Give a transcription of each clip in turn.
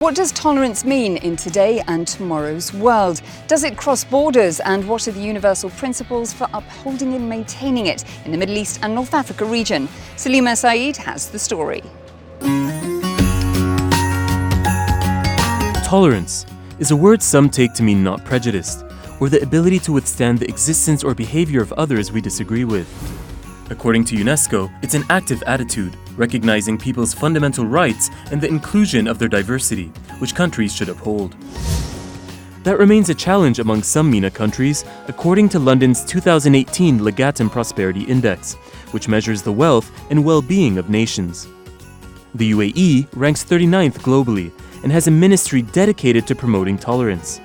What does tolerance mean in today and tomorrow's world? Does it cross borders? And what are the universal principles for upholding and maintaining it in the Middle East and North Africa region? Salima Saeed has the story. Tolerance is a word some take to mean not prejudiced, or the ability to withstand the existence or behavior of others we disagree with. According to UNESCO, it's an active attitude, recognizing people's fundamental rights and the inclusion of their diversity, which countries should uphold. That remains a challenge among some MENA countries, according to London's 2018 Legatum Prosperity Index, which measures the wealth and well-being of nations. The UAE ranks 39th globally and has a ministry dedicated to promoting tolerance,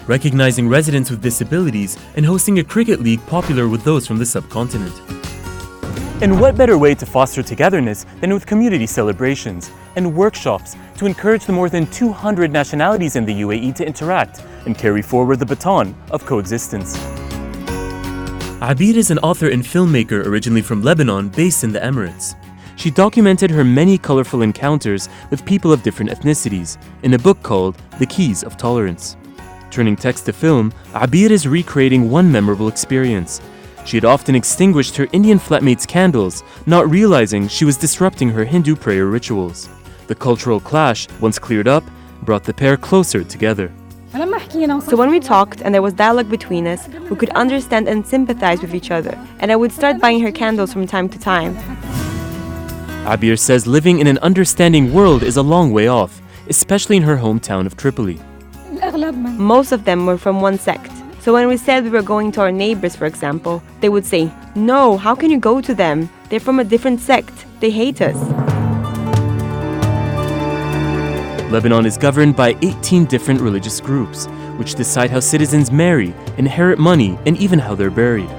recognizing residents with disabilities and hosting a cricket league popular with those from the subcontinent. And what better way to foster togetherness than with community celebrations and workshops to encourage the more than 200 nationalities in the UAE to interact and carry forward the baton of coexistence. Abir is an author and filmmaker originally from Lebanon, based in the Emirates. She documented her many colorful encounters with people of different ethnicities in a book called The Keys of Tolerance. Turning text to film, Abir is recreating one memorable experience. She had often extinguished her Indian flatmate's candles, not realizing she was disrupting her Hindu prayer rituals. The cultural clash, once cleared up, brought the pair closer together. So when we talked and there was dialogue between us, we could understand and sympathize with each other, and I would start buying her candles from time to time. Abir says living in an understanding world is a long way off, especially in her hometown of Tripoli. Most of them were from one sect. So when we said we were going to our neighbors, for example, they would say, "No, how can you go to them? They're from a different sect. They hate us." Lebanon is governed by 18 different religious groups, which decide how citizens marry, inherit money, and even how they're buried.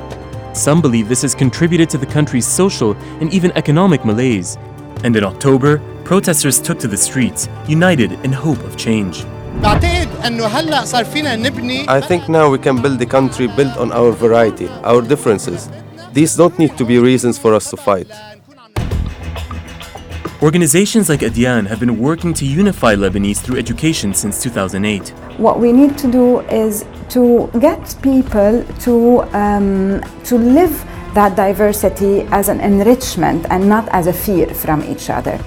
Some believe this has contributed to the country's social and even economic malaise. And in October, protesters took to the streets, united in hope of change. I think now we can build a country built on our variety, our differences. These don't need to be reasons for us to fight. Organizations like Adyan have been working to unify Lebanese through education since 2008. What we need to do is to get people to live that diversity as an enrichment and not as a fear from each other.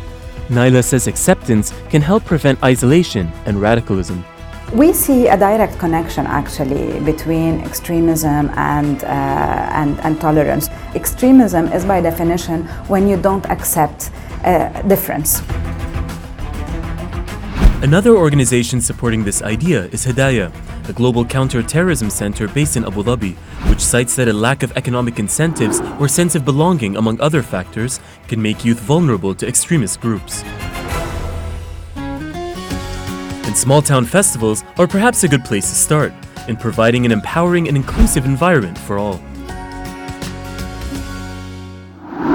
Naila says acceptance can help prevent isolation and radicalism. We see a direct connection actually between extremism and tolerance. Extremism is by definition when you don't accept difference. Another organization supporting this idea is Hidayah, a global counter-terrorism center based in Abu Dhabi, which cites that a lack of economic incentives or sense of belonging, among other factors, can make youth vulnerable to extremist groups. And small-town festivals are perhaps a good place to start in providing an empowering and inclusive environment for all.